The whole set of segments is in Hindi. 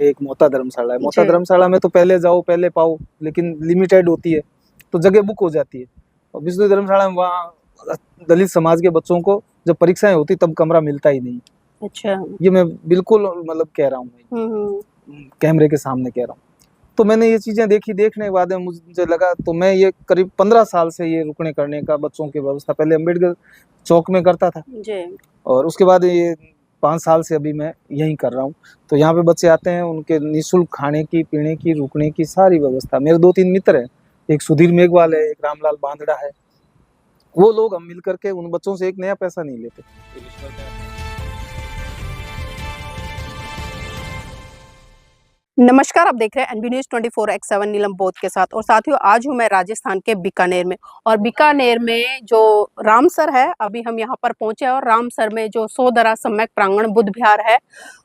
एक मोता धर्मशाला है। मोता जी। धर्मशाला में तो पहले जाओ पहले पाओ, लेकिन लिमिटेड होती है तो जगह बुक हो जाती है। और विष्णु धर्मशाला में वहाँ दलित समाज के बच्चों को जब परीक्षाएं होती तब कमरा मिलता ही नहीं। अच्छा। ये मैं बिल्कुल मतलब कह रहा हूँ, कैमरे के सामने कह रहा हूँ। तो मैंने ये चीजें देखी, देखने के बाद में मुझे लगा, तो मैं ये करीब 15 साल से ये रुकने करने का बच्चों की व्यवस्था पहले अम्बेडकर चौक में करता था जी। और उसके बाद ये 5 साल से अभी मैं यहीं कर रहा हूँ। तो यहाँ पे बच्चे आते हैं, उनके निःशुल्क खाने की, पीने की, रुकने की सारी व्यवस्था। मेरे 2-3 मित्र हैं, एक सुधीर मेघवाल है, एक रामलाल बांदड़ा है। वो लोग हम मिल करके उन बच्चों से एक नया पैसा नहीं लेते। नमस्कार, आप देख रहे हैं एनबी न्यूज 24x7 नीलम बोध के साथ। और साथियों, आज हूँ मैं राजस्थान के बीकानेर में, और बीकानेर में जो रामसर है, अभी हम यहाँ पर पहुंचे। और रामसर में जो सोदरा सम्यक प्रांगण बुद्ध विहार है,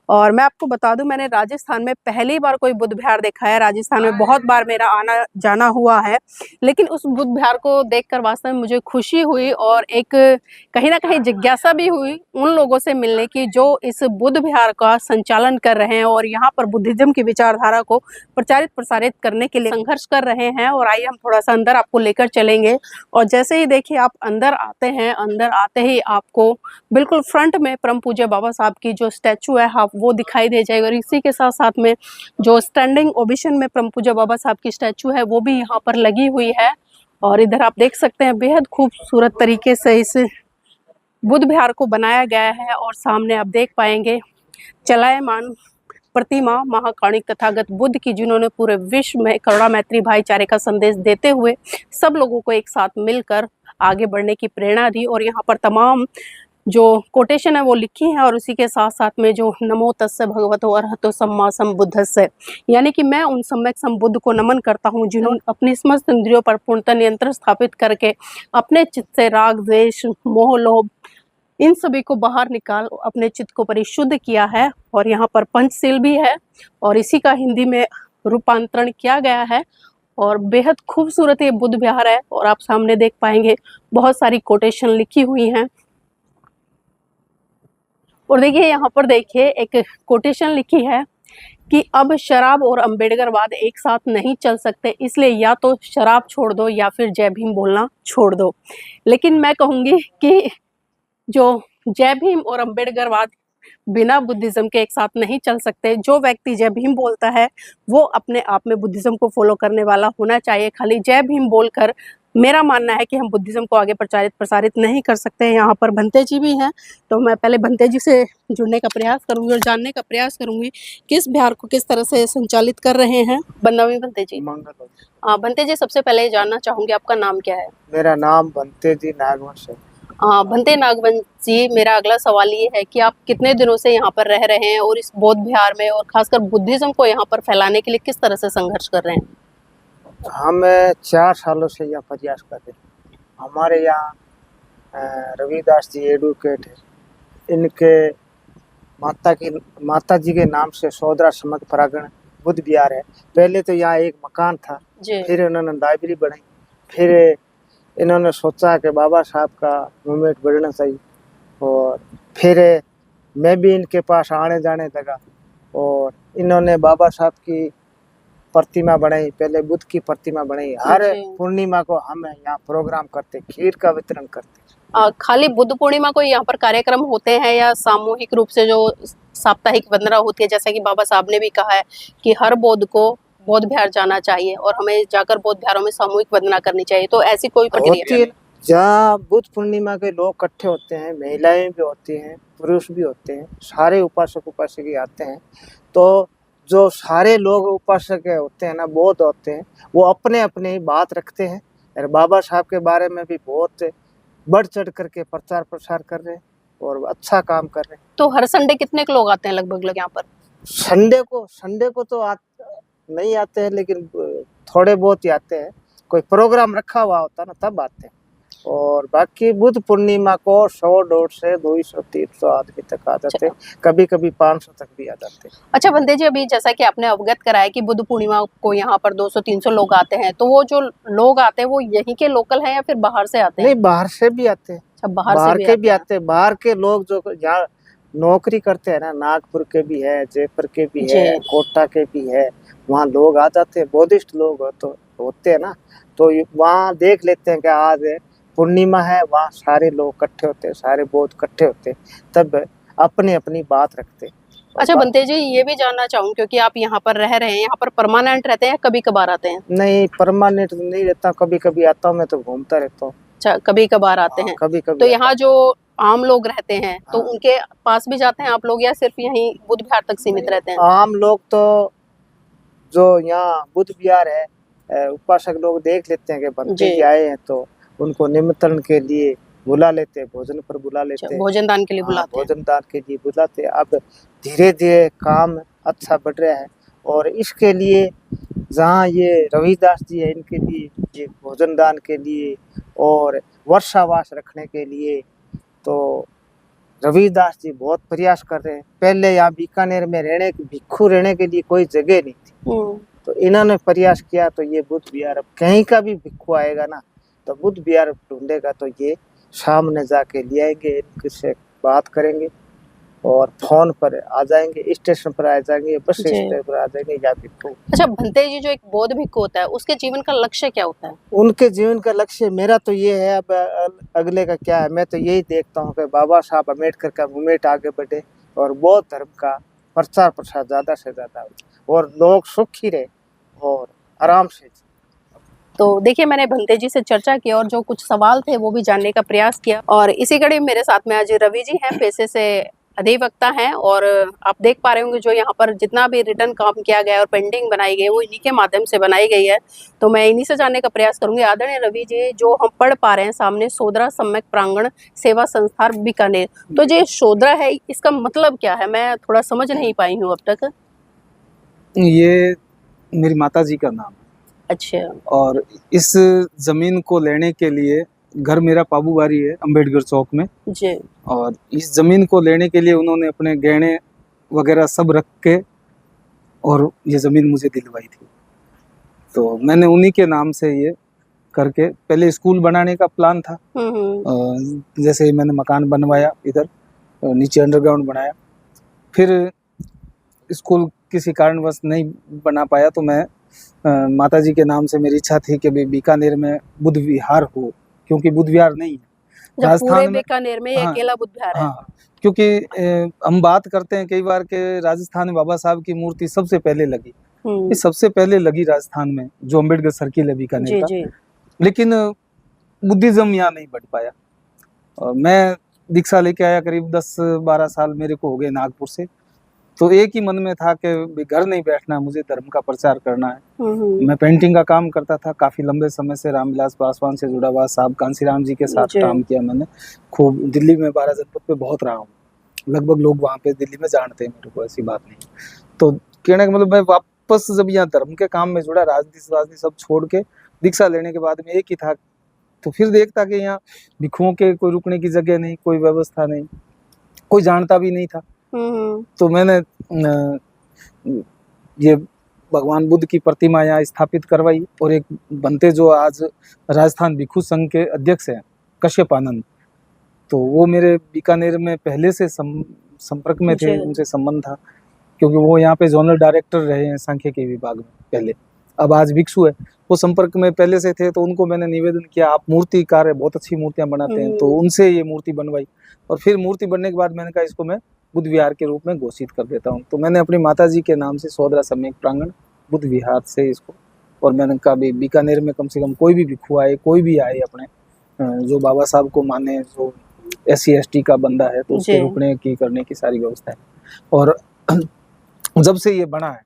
और मैं आपको बता दूं, मैंने राजस्थान में पहली बार कोई बुद्ध विहार देखा है। राजस्थान में बहुत बार मेरा आना जाना हुआ है, लेकिन उस बुद्ध विहार को देखकर वास्तव में मुझे खुशी हुई और एक कहीं ना कहीं जिज्ञासा भी हुई उन लोगों से मिलने की जो इस बुद्ध विहार का संचालन कर रहे हैं और यहाँ पर बुद्धिज्म की विचारधारा को प्रचारित प्रसारित करने के लिए संघर्ष कर रहे हैं। और आइए हम थोड़ा सा अंदर आपको लेकर चलेंगे। और जैसे ही देखिए आप अंदर आते हैं, अंदर आते ही आपको बिल्कुल फ्रंट में परम पूज्य बाबा साहब की जो स्टैचू है वो दिखाई दे जाएगा। और इसी के साथ साथ में जो स्टैंडिंग ओवेशन में परम पूज्य बाबा साहब की स्टैचू है वो भी यहाँ पर लगी हुई है। और इधर आप देख सकते हैं बेहद खूबसूरत तरीके से इस बुद्ध विहार को बनाया गया है। और सामने आप देख पाएंगे चलायमान प्रतिमा महाकाणिक तथागत बुद्ध की, जिन्होंने पूरे विश्व में करुणा मैत्री भाईचारे का संदेश देते हुए सब लोगों को एक साथ मिलकर आगे बढ़ने की प्रेरणा दी। और यहाँ पर तमाम जो कोटेशन है वो लिखी है। और उसी के साथ साथ में जो नमो तस्से भगवतो अरहतो सम्मा संबुद्धस्से, यानी कि मैं उन सम्यक संबुद्ध को नमन करता हूँ जिन्होंने अपनी समस्त इंद्रियों पर पूर्णतः नियंत्रण स्थापित करके अपने चित्त से राग, द्वेष, मोह, लोभ इन सभी को बाहर निकाल अपने चित्त को परिशुद्ध किया है। और यहाँ पर पंचशील भी है और इसी का हिंदी में रूपांतरण किया गया है। और बेहद खूबसूरत ये बुद्ध विहार है। और आप सामने देख पाएंगे बहुत सारी कोटेशन लिखी हुई हैं। और देखिए यहाँ पर देखिए एक कोटेशन लिखी है कि अब शराब और अम्बेडकरवाद एक साथ नहीं चल सकते, इसलिए या तो शराब छोड़ दो या फिर जय भीम बोलना छोड़ दो। लेकिन मैं कहूँगी कि जो जय भीम और अम्बेडकरवाद बिना बुद्धिज्म के एक साथ नहीं चल सकते। जो व्यक्ति जय भीम बोलता है वो अपने आप में बुद्धिज्म को फॉलो करने वाला होना चाहिए। खाली जय भीम बोलकर मेरा मानना है कि हम बुद्धिज्म को आगे प्रचारित प्रसारित नहीं कर सकते। यहाँ पर भंते जी भी हैं, तो मैं पहले भंते जी से जुड़ने का प्रयास करूंगी और जानने का प्रयास करूंगी किस विहार को किस तरह से संचालित कर रहे हैं। बंदावी भंते जी। भंते जी, सबसे पहले जानना चाहूंगी आपका नाम क्या है? मेरा नाम भंते जी नागवंश है। भंते नागवंश जी, मेरा अगला सवाल ये है कि आप कितने दिनों से यहाँ पर रह रहे हैं और इस बौद्ध विहार में और खासकर बुद्धिज्म को यहाँ पर फैलाने के लिए किस तरह से संघर्ष कर रहे हैं? हम 4 सालों से यह प्रयास कर रहे हैं। हमारे यहाँ रविदास जी एडवोकेट है, इनके माता जी के नाम से सोदरा सम्यक प्रांगण बुद्ध विहार है। पहले तो यहाँ एक मकान था, फिर इन्होंने लाइब्रेरी बनाई, फिर इन्होंने सोचा कि बाबा साहब का मूवमेंट बढ़ना चाहिए। और फिर मैं भी इनके पास आने जाने लगा और इन्होंने बाबा साहब की प्रतिमा बनाई, पहले बुद्ध की प्रतिमा बनाई। हर पूर्णिमा को हम यहाँ प्रोग्राम करते, खीर का वितरण करते। खाली बुद्ध पूर्णिमा को यहाँ पर कार्यक्रम होते हैं या सामूहिक रूप से जो साप्ताहिक वंदना होती है, जैसा कि बाबा साहब ने भी कहा है कि हर बौद्ध को बौद्ध विहार जाना चाहिए और हमें जाकर बौद्ध विहारों में सामूहिक वंदना करनी चाहिए, तो ऐसी कोई प्रक्रिया? जहाँ बुद्ध पूर्णिमा के लोग इकट्ठे होते हैं, महिलाएं भी होती हैं, पुरुष भी होते हैं, सारे उपासक उपासकी आते हैं। तो जो सारे लोग उपासक होते हैं ना, बौद्ध होते हैं, वो अपने अपने ही बात रखते हैं और बाबा साहब के बारे में भी बहुत बढ़ चढ़ करके प्रचार प्रसार कर रहे हैं और अच्छा काम कर रहे हैं। तो हर संडे कितने के लोग आते हैं लगभग यहाँ पर? संडे को तो नहीं आते हैं, लेकिन थोड़े बहुत ही आते हैं। कोई प्रोग्राम रखा हुआ होता है ना तब आते हैं। और बाकी बुद्ध पूर्णिमा को 100-150 से 200-300 आदमी तक आ जाते हैं, कभी कभी 500 तक भी आ जाते हैं। अच्छा भंते जी, अभी जैसा कि आपने अवगत कराया कि बुद्ध पूर्णिमा को यहाँ पर 200-300 लोग आते हैं, तो वो जो लोग आते हैं वो यहीं के लोकल हैं या फिर बाहर से आते हैं? नहीं, बाहर से भी आते हैं। बाहर के भी आते हैं। बाहर के लोग जो यहाँ नौकरी करते हैं ना, नागपुर के भी है, जयपुर के भी जी। है, कोटा के भी है, वहाँ लोग आ जाते हैं, बुद्धिस्ट लोग तो होते हैं ना, तो वहाँ देख लेते हैं कि आज पूर्णिमा है, वहाँ सारे लोग इकट्ठे होते हैं, सारे बौद्ध इकट्ठे होते हैं, तब अपनी अपनी बात रखते हैं। अच्छा बनते जी, ये भी जानना चाहूँ क्योंकि आप यहाँ पर रह रहे हैं, यहाँ पर परमानेंट रहते हैं या कभी कभार आते हैं? नहीं, परमानेंट नहीं रहता, कभी कभी आता हूँ, मैं तो घूमता रहता हूँ। अच्छा, कभी कभार आते हैं। कभी कभी तो यहाँ जो आम लोग रहते हैं तो हाँ। उनके पास भी जाते हैं आप लोग या सिर्फ यहीं बुद्ध विहार तक सीमित रहते हैं? आम लोग तो जो यहाँ बुद्ध विहार है, उपासक लोग देख लेते हैं कि बनते जी। जी आए हैं, तो उनको निमंत्रण के लिए बुला लेते हैं, भोजन पर बुला लेते हैं। भोजन दान के लिए हाँ, बुलाते हैं। भोजन दान के लिए बुलाते हैं। अब धीरे धीरे काम अच्छा बढ़ रहा है, और इसके लिए जहाँ ये रविदास जी है, इनके लिए ये भोजन दान के लिए और वर्षावास रखने के लिए तो रविदास जी बहुत प्रयास कर रहे हैं। पहले यहाँ बीकानेर में भिक्षु रहने के लिए कोई जगह नहीं थी, तो इन्होंने प्रयास किया, तो ये बुद्ध विहार, अब कहीं का भी भिक्षु आएगा ना, तो बुद्ध विहार ढूंढेगा, तो ये सामने जाके ले आएंगे, इनसे बात करेंगे और फोन पर आ जाएंगे, स्टेशन पर आ जाएंगे, बस जी। स्टेशन पर आ जाएंगे या भिक्षु। अच्छा भंते जी, जो एक बौद्ध भिक्षु होता है उसके जीवन का लक्ष्य क्या होता है? उनके जीवन का लक्ष्य, मेरा तो ये है, अब अगले का क्या है, मैं तो यही देखता हूँ कि बाबा साहब अम्बेडकर का मूवमेंट आगे बढ़े और बौद्ध धर्म का प्रचार प्रसार ज्यादा से ज्यादा हो और लोग सुखी रहे और आराम से। तो देखिए, मैंने भंते जी से चर्चा की और जो कुछ सवाल थे वो भी जानने का प्रयास किया, और इसी कड़ी मेरे साथ में आज रवि जी हैं, पेशे से अधिवक्ता हैं, और आप देख पा रहे होंगे जो यहाँ पर जितना भी रिटर्न काम किया गया है और पेंटिंग बनाई गई है वो इन्हीं के माध्यम से बनाई गई है। तो मैं इन्हीं से जानने का प्रयास करूंगी। आदरणीय रवि जी, जो हम पढ़ पा रहे हैं सामने, सोदरा सम्यक प्रांगण सेवा संस्थान बीकानेर, तो जो सोदरा है इसका मतलब क्या है? मैं थोड़ा समझ नहीं पाई हूँ अब तक। ये मेरी माता जी का नाम है, अच्छा। और इस जमीन को लेने के लिए घर मेरा पाबूबारी है अम्बेडकर चौक में, जी। और इस जमीन को लेने के लिए उन्होंने अपने गहने वगैरह सब रख के और ये जमीन मुझे दिलवाई थी। तो मैंने उन्हीं के नाम से ये करके, पहले स्कूल बनाने का प्लान था, जैसे ही मैंने मकान बनवाया इधर, नीचे अंडरग्राउंड बनाया, फिर स्कूल किसी कारणवश नहीं बना पाया, तो मैं माता जी के नाम से मेरी इच्छा थी कि बीकानेर में बुद्ध विहार हो, क्योंकि बुद्ध विहार नहीं है राजस्थान में। बीकानेर में हाँ, अकेला बुद्ध विहार है। हाँ, क्योंकि हम बात करते हैं कई बार के राजस्थान में बाबा साहब की मूर्ति सबसे पहले लगी, ये सबसे पहले लगी राजस्थान में, जो अम्बेडकर सर्किल है बीकानेर का। लेकिन बुद्धिज्म यहाँ नहीं बढ़ पाया, और मैं दीक्षा लेके आया, करीब 10-12 साल मेरे को हो गए नागपुर से। तो एक ही मन में था कि घर नहीं बैठना, मुझे धर्म का प्रचार करना है। मैं पेंटिंग का काम करता था काफी लंबे समय से, रामविलास पासवान से जुड़ा हुआ, साहब कांसीराम जी के साथ काम किया मैंने खूब। दिल्ली में 12 जनपद पे बहुत रहा हूँ, लगभग लोग वहाँ पे दिल्ली में जानते हैं मेरे को, ऐसी बात नहीं। तो कहने का मतलब, मैं वापस जब यहाँ धर्म के काम में जुड़ा, राजनीति सब छोड़ के दीक्षा लेने के बाद में एक ही था, तो फिर देखता कि यहाँ भिक्षुओं के कोई रुकने की जगह नहीं, कोई व्यवस्था नहीं, कोई जानता भी नहीं था। तो मैंने ये भगवान बुद्ध की प्रतिमा यहाँ स्थापित करवाई, और एक बनते जो आज राजस्थान भिक्षु संघ के अध्यक्ष हैं, कश्यप आनंद, तो वो मेरे बीकानेर में पहले से संपर्क में थे, उनसे संबंध था, क्योंकि वो यहाँ पे जोनल डायरेक्टर रहे हैं सांख्यिकी विभाग में पहले, अब आज भिक्षु है। वो संपर्क में पहले से थे, तो उनको मैंने निवेदन किया, आप मूर्तिकार है, बहुत अच्छी मूर्तियां बनाते हैं, तो उनसे ये मूर्ति बनवाई, और फिर मूर्ति बनने के बाद मैंने कहा इसको मैं बुद्ध विहार के रूप में घोषित कर देता हूँ। तो मैंने अपनी माता जी के नाम से सोदरा सम्यक प्रांगण बुद्ध विहार से इसको, और मैंने कहा भी बीकानेर में कम से कम कोई भी भिक्षु आए, कोई भी आए अपने, जो बाबा साहब को माने, जो SC ST का बंदा है, तो उसके रुकने की करने की सारी व्यवस्था है। और जब से ये बना है,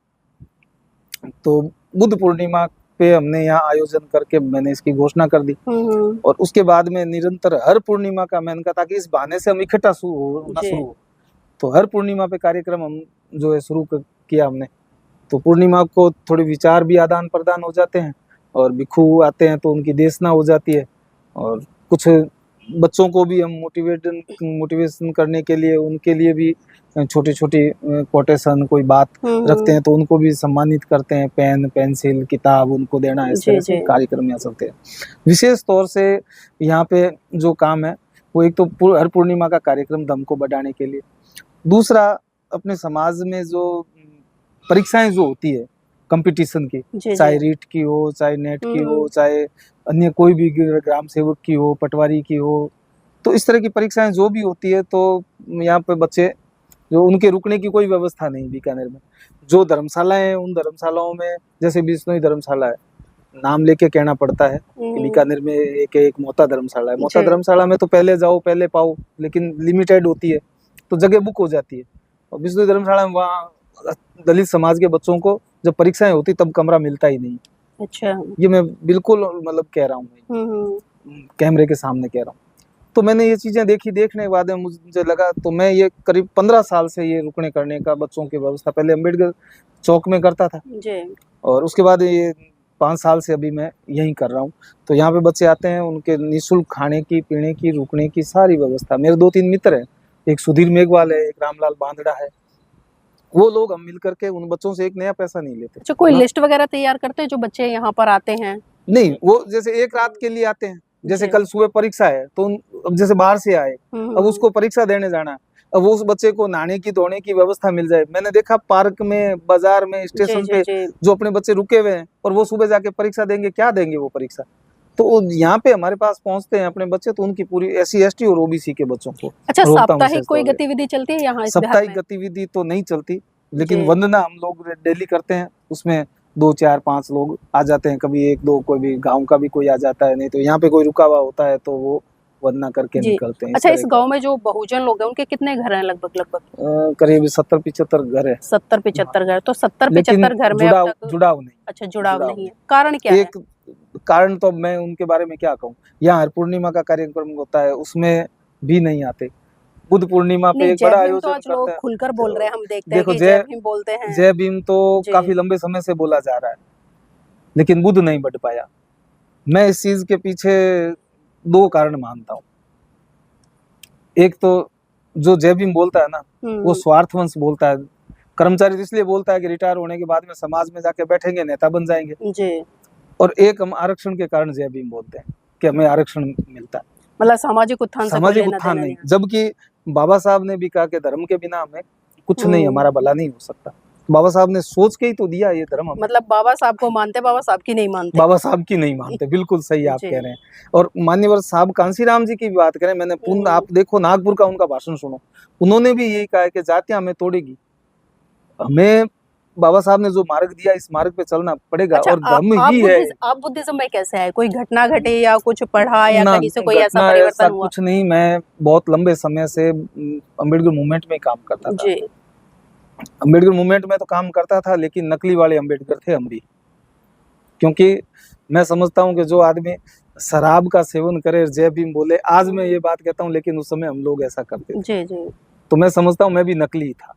तो बुद्ध पूर्णिमा पे हमने यहाँ आयोजन करके मैंने इसकी घोषणा कर दी, और उसके बाद में निरंतर हर पूर्णिमा का मैंने कहा, ताकि इस बहाने से हम इकट्ठा होना शुरू हो, तो हर पूर्णिमा पे कार्यक्रम हम जो है शुरू किया हमने। तो पूर्णिमा को थोड़े विचार भी आदान प्रदान हो जाते हैं, और भिक्षु आते हैं तो उनकी देशना हो जाती है, और कुछ बच्चों को भी हम मोटिवेशन करने के लिए, उनके लिए भी छोटी छोटी कोटेशन कोई बात रखते हैं, तो उनको भी सम्मानित करते हैं, पेन पेंसिल किताब उनको देना, इस तरह से कार्यक्रम यहाँ चलते हैं। विशेष तौर से यहाँ पे जो काम है वो एक तो हर पूर्णिमा का कार्यक्रम धर्म को बढ़ाने के लिए, दूसरा, अपने समाज में जो परीक्षाएं जो होती है कंपटीशन की, जी चाहे जी रीट की हो, चाहे नेट की हो, हम्म, चाहे अन्य कोई भी ग्राम सेवक की हो, पटवारी की हो, तो इस तरह की परीक्षाएं जो भी होती है, तो यहाँ पे बच्चे जो उनके रुकने की कोई व्यवस्था नहीं बीकानेर में। जो धर्मशालाएं हैं, उन धर्मशालाओं में जैसे बिश्नोई धर्मशाला है, नाम लेके कहना पड़ता है कि बीकानेर में एक मोता धर्मशाला है। मोता जी धर्मशाला में तो पहले जाओ पहले पाओ, लेकिन लिमिटेड होती है तो जगह बुक हो जाती है। और बिश्नोई धर्मशाला में वहाँ दलित समाज के बच्चों को जब परीक्षाएं होती तब कमरा मिलता ही नहीं। अच्छा ये मैं बिल्कुल मतलब कह रहा हूँ, कैमरे के सामने कह रहा हूँ। तो मैंने ये चीजें देखी, देखने के बाद में मुझे लगा, तो मैं ये करीब 15 साल से ये रुकने करने का बच्चों की व्यवस्था पहले अम्बेडकर चौक में करता था, जी और उसके बाद ये 5 साल से अभी मैं यहीं कर रहा हूँ। तो यहाँ पे बच्चे आते हैं, उनके निःशुल्क खाने की, पीने की, रुकने की सारी व्यवस्था। मेरे 2-3 मित्र हैं, एक सुधीर मेघवाल है, एक रामलाल बांदड़ा है, वो लोग हम मिल करके उन बच्चों से एक नया पैसा नहीं लेते। अच्छा, कोई हाँ। लिस्ट वगैरह तैयार करते हैं जो बच्चे यहाँ पर आते हैं? नहीं, वो जैसे एक रात के लिए आते हैं, जैसे जी कल सुबह परीक्षा है तो अब जैसे बाहर से आए, अब उसको परीक्षा देने जाना है, अब उस बच्चे को नहाने की धोने की व्यवस्था मिल जाए। मैंने देखा पार्क में, बाजार में, जी स्टेशन जी पे जी जो अपने बच्चे रुके हुए हैं और वो सुबह जाके परीक्षा देंगे, क्या देंगे वो परीक्षा। तो यहाँ पे हमारे पास पहुंचते हैं अपने बच्चे, तो उनकी पूरी SC ST और OBC के बच्चों को अच्छा, रोकता हूँ साप्ताहिक विशेष कोई तौर पे। गतिविधि चलती है यहाँ इस बिहार साप्ताहिक में? गतिविधि तो नहीं चलती, लेकिन जी वंदना हम लोग डेली करते हैं। उसमें 2-4-5 लोग आ जाते हैं, कभी 1-2, कोई भी गांव का भी कोई आ जाता है, नहीं तो यहाँ पे कोई रुका हुआ होता है तो वो वंदना करके जी निकलते हैं। अच्छा, इस तरह गांव में जो बहुजन लोग हैं उनके कितने घर हैं लगभग? करीब 70-75 घर है, 70-75 घर। तो लेकिन 70-75 घर में अब जुड़ाव तक जुड़ाव नहीं। अच्छा, जुड़ाव जुड़ाव नहीं है। कारण क्या है? एक कारण तो अब मैं उनके बारे में क्या कहूँ, यहाँ हर पूर्णिमा का कार्यक्रम होता है, उसमें भी नहीं आते। बुद्ध पूर्णिमा पे नहीं, एक जय बड़ा भीम तो आयोजन आज करते लोग हैं। खुलकर बोल रहे हैं, हम देखते हैं देखो, कि जय भीम बोलते हैं। जय भीम तो जी काफी लंबे समय से बोला जा रहा है, लेकिन बुद्ध नहीं बढ़ पाया। मैं इस चीज के पीछे 2 कारण मानता हूँ। एक तो जो जय भीम बोलता है ना, वो स्वार्थवंश बोलता है। कर्मचारी तो इसलिए बोलता है कि रिटायर होने के बाद में समाज में जाके बैठेंगे, नेता बन जाएंगे। जी और एक हम आरक्षण के कारण जय भीम बोलते हैं कि हमें आरक्षण मिलता है। मतलब सामाजिक उत्थान से कोई सामाजिक लेना उत्थान देना नहीं, नहीं। जबकि बाबा साहब ने भी कहा कि धर्म के बिना हमें कुछ नहीं, हम्म, हमारा भला नहीं हो सकता। बाबा साहब ने सोच के ही तो दिया ये धर्म हमें। मतलब बाबा साहब को मानते, बाबा साहब की नहीं मानते। बाबा साहब की नहीं मानते, बिल्कुल सही आप जी कह रहे हैं। और मान्यवर साहब कांसीराम जी की भी बात करें, मैंने आप देखो नागपुर का उनका भाषण सुनो, उन्होंने भी यही कहा है कि जातियां हमें तोड़ेगी, हमें बाबा साहब ने जो मार्ग दिया, इस मार्ग पे चलना पड़ेगा। अच्छा, और धर्म ही है। आप बुद्धिज्म में कैसे आए? कोई घटना घटी या कुछ पढ़ा या ना, कहीं से कोई ऐसा घटना ऐसा परिवर्तन हुआ? कुछ नहीं। मैं बहुत लंबे समय से अम्बेडकर मूवमेंट में काम करता था। जी अम्बेडकर मूवमेंट में तो काम करता था, लेकिन नकली वाले अम्बेडकर थे हम भी। क्योंकि मैं समझता हूँ कि जो आदमी शराब का सेवन करे, जय भीम बोले, आज मैं ये बात कहता हूँ, लेकिन उस समय हम लोग ऐसा करते थे। जी जी तो मैं समझता हूँ मैं भी नकली था,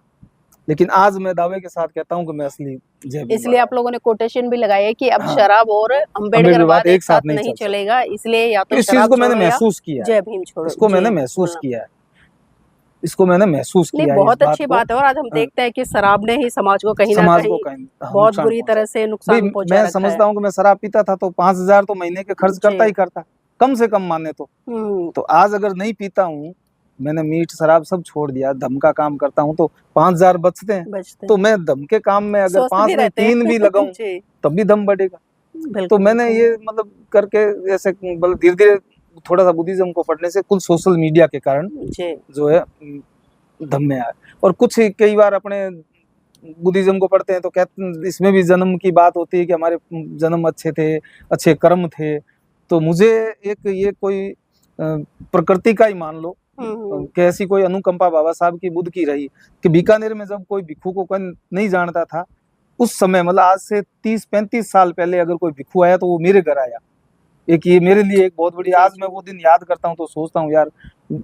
लेकिन आज मैं दावे के साथ कहता हूँ कि मैं असली जय भीम इसलिए आप लोगों ने कोटेशन भी लगाया है कि अब हाँ, शराब और अम्बेडकरवाद एक साथ नहीं चल चलेगा, इसलिए या सकता। तो इस चीज शराब को मैंने छोड़ो या महसूस किया है, जय भीम छोड़ो। इसको मैंने जी महसूस बोलना। किया है, इसको मैंने महसूस नहीं, किया है, इस बहुत बात अच्छी को। बात है। और आज हम हाँ, देखते हैं कि शराब ने ही समाज को कहीं ना समाज को कहीं कहीं बहुत नुकसान बुरी पहुंचा। तरह से भाई नुकसान पहुंचा मैं रखा है। समझता हूँ कि मैं शराब पीता था तो 5,000 तो महीने के खर्च करता जी ही करता, कम से कम माने तो आज अगर नहीं पीता हूँ, मैंने मीट शराब सब छोड़ दिया, धम का काम करता हूँ, तो 5,000 बचते हैं। बचते तो मैं धम के काम में अगर स्वस्थ 5 भी नहीं रहते 3 भी हैं। लगाऊं जी तब भी दम बढ़ेगा। तो बिल्कुल मैंने बिल्कुल। ये मतलब करके ऐसे मतलब धीरे धीरे थोड़ा सा बुद्धिज्म को पढ़ने से कुल सोशल मीडिया के कारण जी जो है धम में आया। और कुछ कई बार अपने बुद्धिज्म को पढ़ते हैं तो कहते इसमें भी जन्म की बात होती है कि हमारे जन्म अच्छे थे, अच्छे कर्म थे। तो मुझे एक ये कोई प्रकृति का ही मान लो कि ऐसी कोई अनुकंपा बाबा साहब की बुद्ध की रही कि बीकानेर में जब कोई भिक्षु को कोई नहीं जानता था, उस समय मतलब आज से 30-35 साल पहले अगर कोई भिक्षु आया तो वो मेरे घर आया। एक ये मेरे लिए एक बहुत बड़ी, आज मैं वो दिन याद करता हूँ तो सोचता हूँ यार।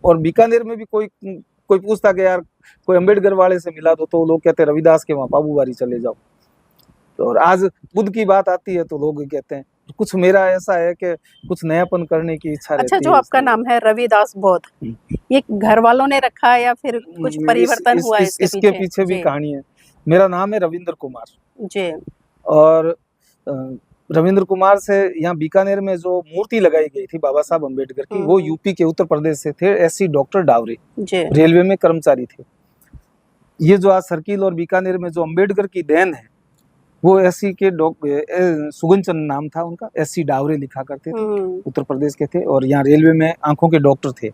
और बीकानेर में भी कोई पूछता कि यार कोई अम्बेडकर वाले से मिला दो, तो लोग कहते रविदास के वहाँ पाबूबारी चले जाओ। तो और आज बुद्ध की बात आती है तो लोग कहते हैं। कुछ मेरा ऐसा है कि कुछ नयापन करने की इच्छा रहती अच्छा, है। जो आपका नाम है रविदास बौद्ध, ये घर वालों ने रखा है या फिर कुछ परिवर्तन हुआ है इसके पीछे भी कहानी है। मेरा नाम है रविंद्र कुमार जी। और रविंद्र कुमार से यहाँ बीकानेर में जो मूर्ति लगाई गई थी बाबा साहब अम्बेडकर की, वो यूपी के उत्तर प्रदेश से थे। SC डॉक्टर डावरे जी रेलवे में कर्मचारी थे। ये जो आज सर्किल और बीकानेर में जो अंबेडकर की देन है, वो एससी के सुगन चंद नाम था उनका, एससी डावरे लिखा करते थे, उत्तर प्रदेश के थे, और यहाँ रेलवे में आंखों के डॉक्टर थे।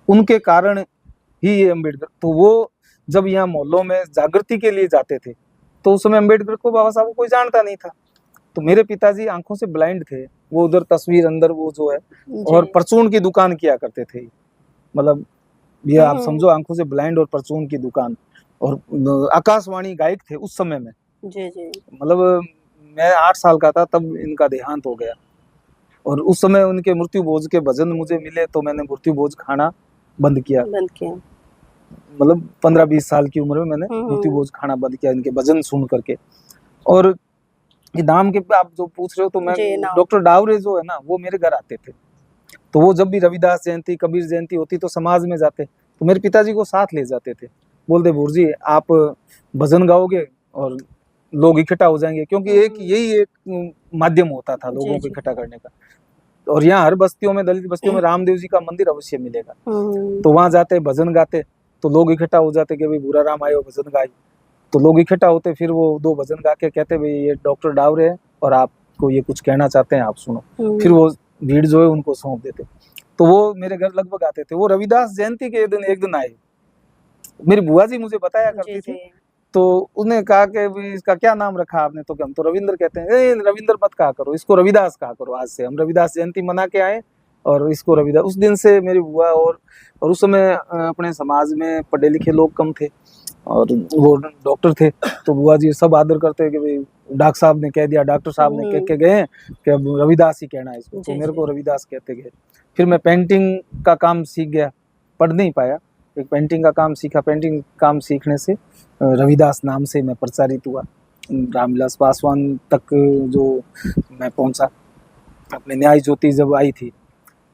उनके कारण ही ये अंबेडकर, तो वो जब यहाँ मोहल्लों में जागृति के लिए जाते थे तो उस समय अंबेडकर को, बाबा साहब को कोई जानता नहीं था। तो मेरे पिताजी आंखों से ब्लाइंड थे, वो उधर तस्वीर अंदर वो जो है, और परचून की दुकान किया करते थे, मतलब ये आप समझो आंखों से ब्लाइंड और परचून की दुकान, और आकाशवाणी गायक थे उस समय में। जी जी। मतलब मैं 8 साल का था तब इनका देहांत हो गया, और उस समय उनके मृत्यु भोज के भजन मुझे मिले तो मैंने मृत्यु भोज खाना बंद किया। मतलब 15-20 साल की उम्र में मैंने मृत्यु भोज खाना बंद किया इनके भजन सुन करके। और ये नाम के आप जो पूछ रहे हो, तो मैं डॉक्टर डावरे जो है ना, वो मेरे घर आते थे, तो वो जब भी रविदास जयंती, कबीर जयंती होती तो समाज में जाते, तो मेरे पिताजी को साथ ले जाते थे, बोलते भूर जी आप भजन गाओगे और लोग इकट्ठा हो जाएंगे, क्योंकि यही एक माध्यम होता था लोगों को इकट्ठा करने का। और यहाँ हर बस्तियों में, दलित बस्तियों में रामदेव जी का मंदिर अवश्य मिलेगा, तो वहां जाते भजन गाते, तो लोग इकट्ठा हो जाते कि भाई भूरा राम आयो भजन गाई, तो लोग इकट्ठा होते, फिर वो 2 भजन गा के कहते भाई ये डॉक्टर डावरे है और आपको ये कुछ कहना चाहते हैं, आप सुनो। फिर वो भीड़ जो है उनको सौंप देते, तो वो मेरे घर लगभग आते थे। वो रविदास जयंती के एक दिन आए, मेरी बुआ जी मुझे बताया करती थी, तो उन्हें कहा कि इसका क्या नाम रखा आपने, तो हम तो रविंद्र कहते हैं। रविंद्र मत कहा करो, इसको रविदास कहा करो, आज से हम रविदास जयंती मना के आए और इसको रविदास। उस दिन से मेरी बुआ और उस समय अपने समाज में पढ़े लिखे लोग कम थे और वो डॉक्टर थे, तो बुआ जी सब आदर करते कि भाई डॉक्टर साहब ने कह दिया, डॉक्टर साहब ने कह के गए कि अब रविदास ही कहना है इसको, तो मेरे को रविदास कहते गए। फिर मैं पेंटिंग का काम सीख गया, पढ़ नहीं पाया, एक पेंटिंग का काम सीखा। पेंटिंग काम सीखने से रविदास नाम से मैं प्रचारित हुआ, रामविलास पासवान तक जो मैं पहुंचा। अपने न्याय ज्योति जब आई थी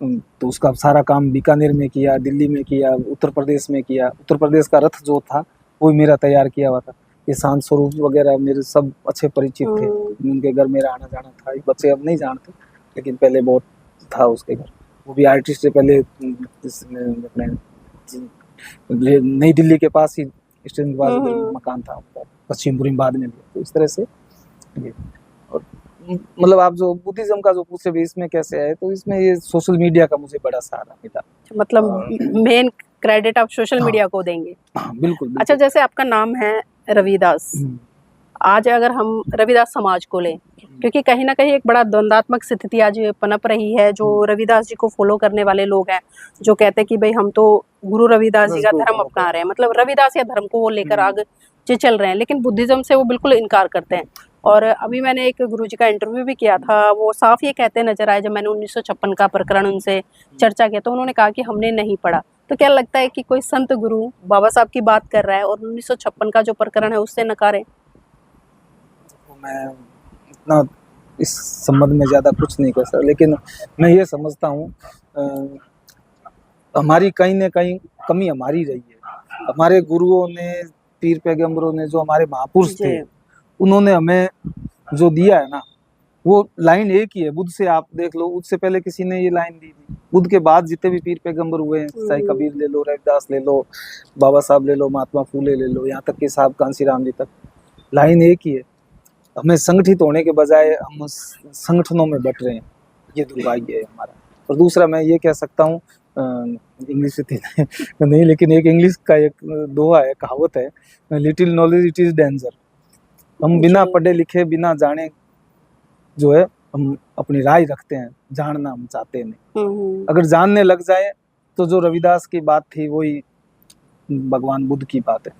तो उसका सारा काम बीकानेर में किया, दिल्ली में किया, उत्तर प्रदेश में किया। उत्तर प्रदेश का रथ जो था वो मेरा तैयार किया हुआ था। ये शांत स्वरूप वगैरह मेरे सब अच्छे परिचित थे, उनके घर मेरा आना जाना था। ये बच्चे अब नहीं जानते, लेकिन पहले बहुत था उसके घर। वो भी आर्टिस्ट से पहले अपने नई दिल्ली के पास ही स्टेशन के पास मकान था उनका, पश्चिम बुरीबाद में भी। तो इस तरह से ये, और मतलब आप जो बुद्धिज्म का जो पूछे भी इसमें कैसे है, तो इसमें ये सोशल मीडिया का मुझे बड़ा सहारा मिला। मतलब मेन क्रेडिट आप सोशल मीडिया को देंगे? बिल्कुल। अच्छा, जैसे आपका नाम है रविदास, आज अगर हम रविदास समाज को लें, क्योंकि कहीं ना कहीं एक बड़ा द्वंदात्मक स्थिति आज पनप रही है। जो रविदास जी को फॉलो करने वाले लोग हैं, जो कहते हैं कि भाई हम तो गुरु रविदास जी का धर्म अपना रहे हैं, मतलब रविदास या धर्म को वो लेकर आगे चल रहे हैं, लेकिन बुद्धिज्म से वो बिल्कुल इनकार करते हैं। और अभी मैंने एक गुरुजी का इंटरव्यू भी किया था, वो साफ ये कहते नजर आए, जब मैंने 1956 का प्रकरण उनसे चर्चा किया तो उन्होंने कहा कि हमने नहीं पढ़ा। तो क्या लगता है कि कोई संत गुरु बाबा साहब की बात कर रहा है और 1956 का जो प्रकरण है उससे नकारे? मैं इतना इस संबंध में ज्यादा कुछ नहीं कर सकता, लेकिन मैं ये समझता हूँ हमारी कहीं न कहीं कमी हमारी रही है। हमारे गुरुओं ने, पीर पैगंबरों ने, जो हमारे महापुरुष थे, उन्होंने हमें जो दिया है ना, वो लाइन एक ही है। बुद्ध से आप देख लो, बुद्ध से पहले किसी ने ये लाइन दी थी। बुद्ध के बाद जितने भी पीर पैगंबर हुए हैं, चाहे कबीर ले लो, रविदास ले लो, बाबा साहब ले लो, महात्मा फूले ले लो, यहाँ तक कि साहब कांसी राम जी तक, लाइन एक ही है। हमें संगठित होने के बजाय हम संगठनों में बट रहे हैं, ये दुर्भाग्य है हमारा। और दूसरा मैं ये कह सकता हूँ, इंग्लिश नहीं, लेकिन एक इंग्लिश का एक दोहा है, कहावत है, little knowledge it is danger. हम बिना पढ़े लिखे, बिना जाने जो है हम अपनी राय रखते हैं, जानना हम चाहते नहीं। अगर जानने लग जाए तो जो रविदास की बात थी वही भगवान बुद्ध की बात है।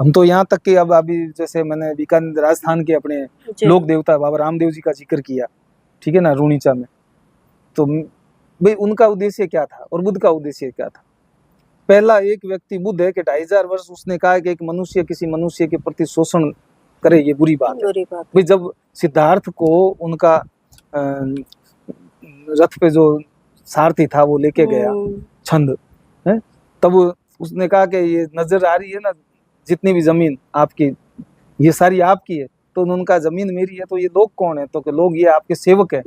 हम तो यहाँ तक कि अब अभी जैसे मैंने बीकानेर राजस्थान के अपने लोक देवता बाबा रामदेव जी का जिक्र किया, ठीक है ना, रूणीचा में, तो भाई उनका उद्देश्य क्या था और बुद्ध का उद्देश्य क्या था? पहला एक व्यक्ति बुद्ध है कि 2500 वर्ष उसने कहा कि एक मनुष्य किसी मनुष्य के प्रति शोषण करे, ये बुरी बात है। भाई जब सिद्धार्थ को उनका रथ पे जो सारथी था वो लेके गया छंद है, तब उसने कहा कि ये नजर आ रही है ना जितनी भी जमीन आपकी, ये सारी आपकी है। तो उनका जमीन मेरी है, तो ये लोग कौन है? तो लोग ये आपके सेवक है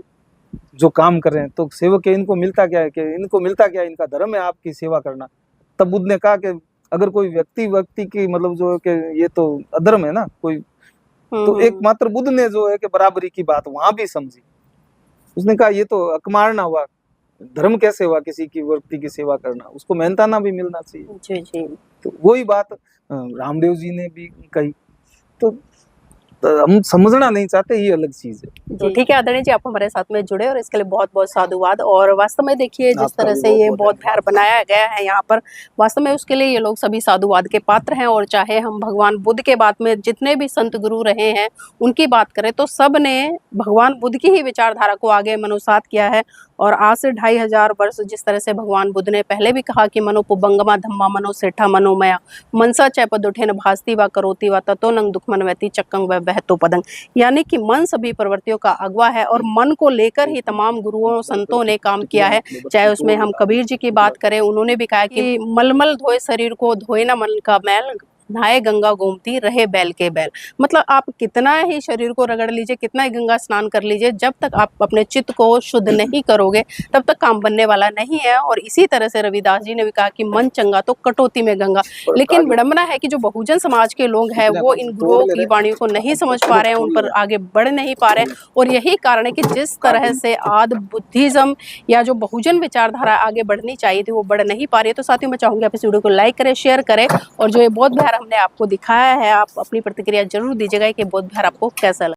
जो काम कर रहे हैं। तो सेवक है, इनको मिलता क्या है? कि इनको मिलता क्या है? इनका धर्म है आपकी सेवा करना। तब बुद्ध ने कहा कि अगर कोई व्यक्ति की मतलब जो है कि ये तो अधर्म है ना कोई, तो एकमात्र बुद्ध ने जो है कि बराबरी की बात वहां भी समझी। उसने कहा ये तो अकमारना हुआ, धर्म कैसे हुआ किसी की व्यक्ति की सेवा करना, उसको मेहनताना भी मिलना चाहिए। जी जी। तो वही बात रामदेव जी ने भी कही। तो हम समझना नहीं चाहते, ये अलग चीज है। तो ठीक है आदरणीय जी, आप हमारे साथ में जुड़े और इसके लिए बहुत बहुत साधुवाद। और वास्तव में देखिए जिस आपका तरह भी से ये बहुत-बहुत बौद्ध विहार बनाया गया है यहाँ पर, वास्तव में उसके लिए ये लोग सभी साधुवाद के पात्र हैं। और चाहे हम भगवान बुद्ध के बाद में जितने भी संत गुरु रहे हैं उनकी बात करें तो सब ने भगवान बुद्ध की ही विचारधारा को आगे मनुसात किया है। और आज से 2500 वर्ष जिस तरह से भगवान बुद्ध ने पहले भी कहा कि मनो पुबंगमा धम्मा मनो सेठा मनोमया मनसा चैपद उठे न भास्ती व करोती व ततो नंग दुख मन वैती चक्कंग व बहतो पदंग। यानी कि मन सभी प्रवृत्तियों का अगवा है और मन को लेकर ही तमाम गुरुओं संतों ने काम किया है। चाहे उसमें हम कबीर जी की बात करें, उन्होंने भी कहा कि मलमल धोए शरीर को, धोए ना मन का मैल, नहाए गंगा गोमती, रहे बैल के बैल। मतलब आप कितना ही शरीर को रगड़ लीजिए, कितना ही गंगा स्नान कर लीजिए, जब तक आप अपने चित्त को शुद्ध नहीं करोगे तब तक काम बनने वाला नहीं है। और इसी तरह से रविदास जी ने भी कहा कि मन चंगा तो कटौती में गंगा। लेकिन विडंबना है कि जो बहुजन समाज के लोग हैं वो इन गुरुओं की वाणियों को नहीं समझ पा रहे हैं, उन पर आगे बढ़ नहीं पा रहे हैं। और यही कारण है कि जिस तरह से आदि बुद्धिज्म या जो बहुजन विचारधारा आगे बढ़नी चाहिए थी वो बढ़ नहीं पा रही है। तो साथियों मैं चाहूंगी आप इस वीडियो को लाइक करें, शेयर करें, और जो ये बौद्ध विहार हमने आपको दिखाया है आप अपनी प्रतिक्रिया जरूर दीजिएगा कि बौद्ध विहार आपको कैसा लगा।